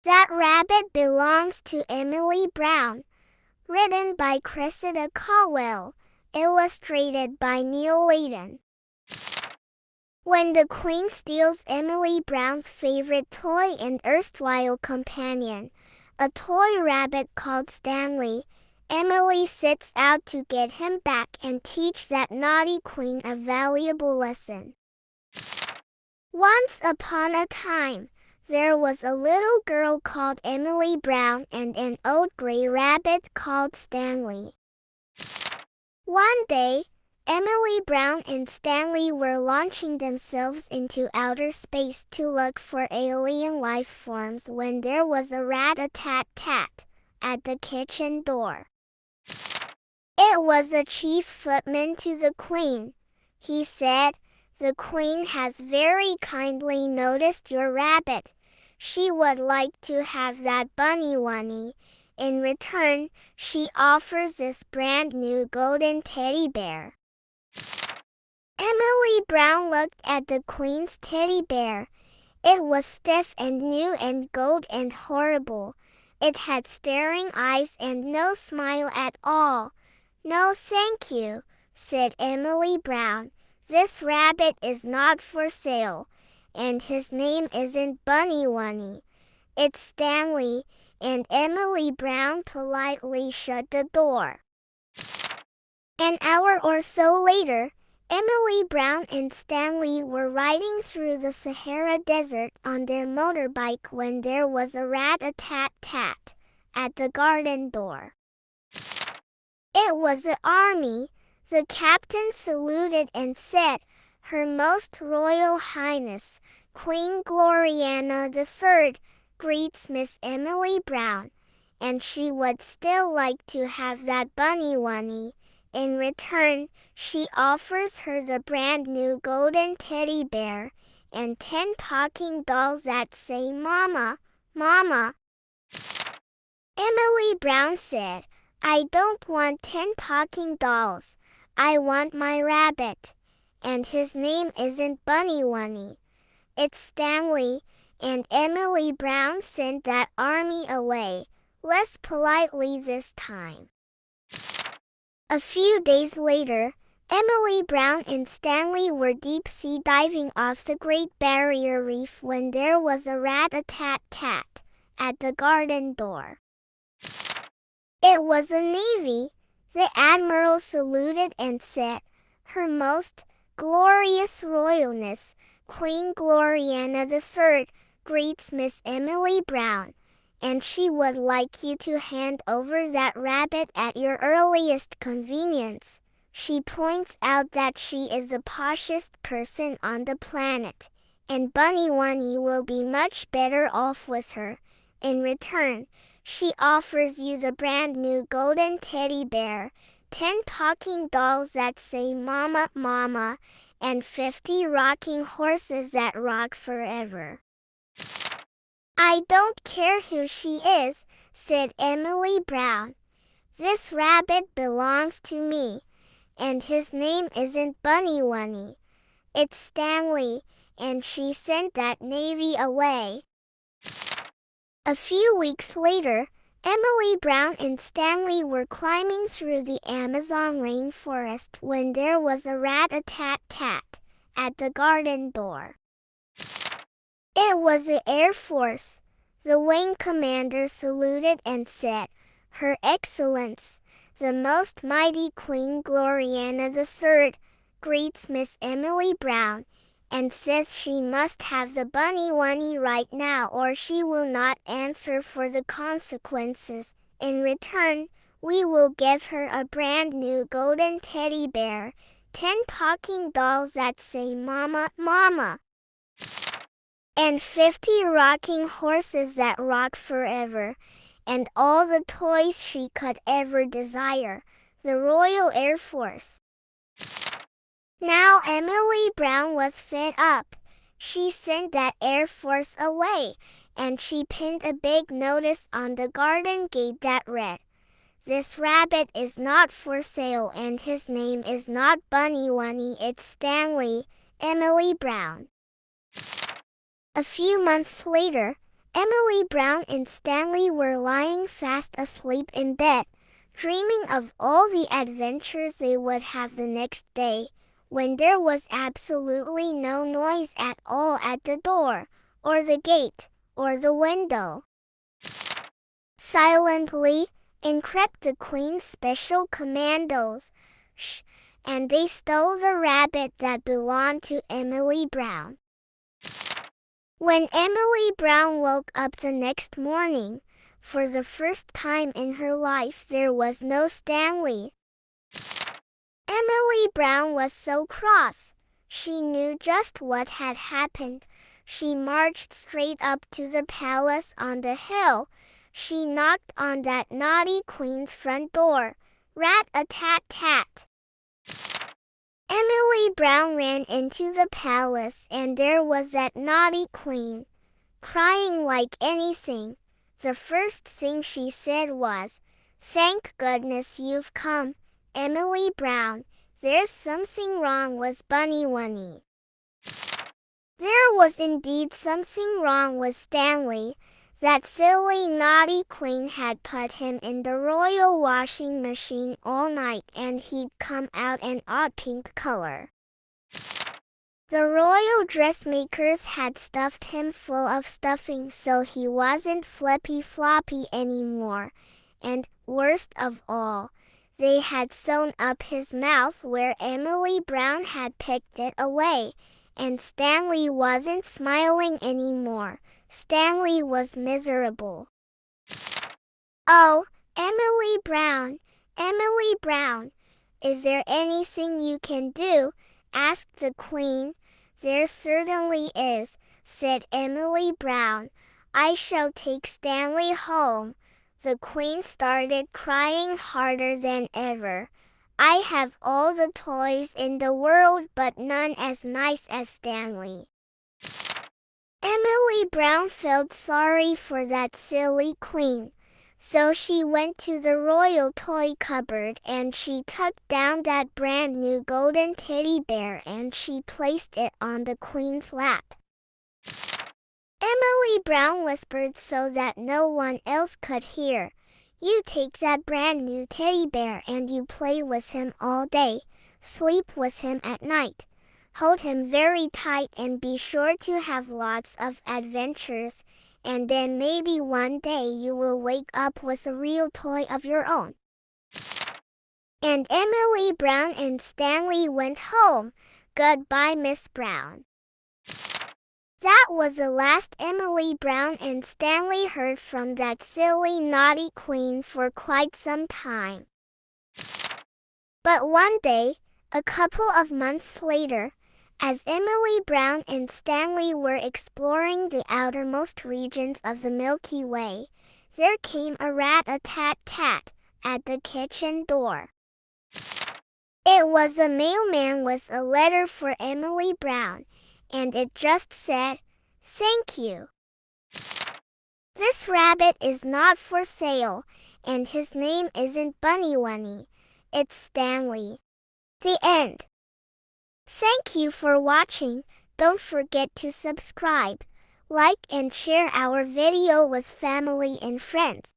That Rabbit Belongs to Emily Brown. Written by Cressida Caldwell. Illustrated by Neil Layton. When the Queen steals Emily Brown's favorite toy and erstwhile companion, a toy rabbit called Stanley, Emily sets out to get him back and teach that naughty queen a valuable lesson. Once upon a time, there was a little girl called Emily Brown and an old gray rabbit called Stanley. One day, Emily Brown and Stanley were launching themselves into outer space to look for alien life forms when there was a rat-a-tat-tat at the kitchen door. It was the chief footman to the Queen. He said, "The Queen has very kindly noticed your rabbit. She would like to have that bunny oney. In return, she offers this brand new golden teddy bear." Emily Brown looked at the Queen's teddy bear. It was stiff and new and gold and horrible. It had staring eyes and no smile at all. "No, thank you," said Emily Brown. "This rabbit is not for sale, and his name isn't Bunny Wunny. It's Stanley," and Emily Brown politely shut the door. An hour or so later, Emily Brown and Stanley were riding through the Sahara Desert on their motorbike when there was a rat-a-tat-tat at the garden door. It was the army. The captain saluted and said, "Her Most Royal Highness, Queen Gloriana III, greets Miss Emily Brown, and she would still like to have that bunny oney. In return, she offers her the brand new golden teddy bear and 10 talking dolls that say Mama, Mama." Emily Brown said, "I don't want 10 talking dolls. I want my rabbit. And his name isn't Bunny Wunny. It's Stanley," and Emily Brown sent that army away, less politely this time. A few days later, Emily Brown and Stanley were deep-sea diving off the Great Barrier Reef when there was a rat-a-tat-tat at the garden door. It was a navy. The admiral saluted and said, "Her Most Glorious Royalness, Queen Gloriana III, greets Miss Emily Brown, and she would like you to hand over that rabbit at your earliest convenience. She points out that she is the poshest person on the planet, and Bunny Wunny will be much better off with her. In return, she offers you the brand new golden teddy bear, 10 talking dolls that say Mama, Mama, and 50 rocking horses that rock forever." "I don't care who she is," said Emily Brown. "This rabbit belongs to me, and his name isn't Bunny Wunny. It's Stanley," and she sent that navy away. A few weeks later, Emily Brown and Stanley were climbing through the Amazon rainforest when there was a rat-a-tat-tat at the garden door. It was the Air Force. The wing commander saluted and said, "Her Excellence, the Most Mighty Queen Gloriana III, greets Miss Emily Brown, and says she must have the bunny wunny right now or she will not answer for the consequences. In return, we will give her a brand new golden teddy bear, 10 talking dolls that say Mama, Mama, and 50 rocking horses that rock forever, and all the toys she could ever desire. The Royal Air Force." Now Emily Brown was fed up. She sent that Air Force away, and she pinned a big notice on the garden gate that read, "This rabbit is not for sale and his name is not Bunny Wunny, it's Stanley, Emily Brown." A few months later, Emily Brown and Stanley were lying fast asleep in bed, dreaming of all the adventures they would have the next day, when there was absolutely no noise at all at the door, or the gate, or the window. Silently, in crept the Queen's special commandos. Shh! And they stole the rabbit that belonged to Emily Brown. When Emily Brown woke up the next morning, for the first time in her life there was no Stanley. Emily Brown was so cross. She knew just what had happened. She marched straight up to the palace on the hill. She knocked on that naughty Queen's front door. Rat-a-tat-tat. Emily Brown ran into the palace, and there was that naughty Queen, crying like anything. The first thing she said was, "Thank goodness you've come, Emily Brown. There's something wrong with Bunny Wunny." There was indeed something wrong with Stanley. That silly naughty Queen had put him in the royal washing machine all night, and he'd come out an odd pink color. The royal dressmakers had stuffed him full of stuffing, so he wasn't flippy floppy anymore. And, worst of all, they had sewn up his mouth where Emily Brown had picked it away, and Stanley wasn't smiling anymore. Stanley was miserable. "Oh, Emily Brown, Emily Brown, is there anything you can do?" asked the Queen. "There certainly is," said Emily Brown. "I shall take Stanley home." The Queen started crying harder than ever. "I have all the toys in the world, but none as nice as Stanley." Emily Brown felt sorry for that silly Queen. So she went to the royal toy cupboard and she took down that brand new golden teddy bear and she placed it on the Queen's lap. Emily Brown whispered so that no one else could hear, "You take that brand new teddy bear and you play with him all day, sleep with him at night. Hold him very tight and be sure to have lots of adventures, and then maybe one day you will wake up with a real toy of your own." And Emily Brown and Stanley went home. Goodbye, Miss Brown. That was the last Emily Brown and Stanley heard from that silly naughty Queen for quite some time. But one day, a couple of months later, as Emily Brown and Stanley were exploring the outermost regions of the Milky Way, there came a rat-a-tat-tat at the kitchen door. It was a mailman with a letter for Emily Brown, and it just said, "Thank you. This rabbit is not for sale, and his name isn't Bunny Wunny. It's Stanley." The end. Thank you for watching. Don't forget to subscribe, like and share our video with family and friends.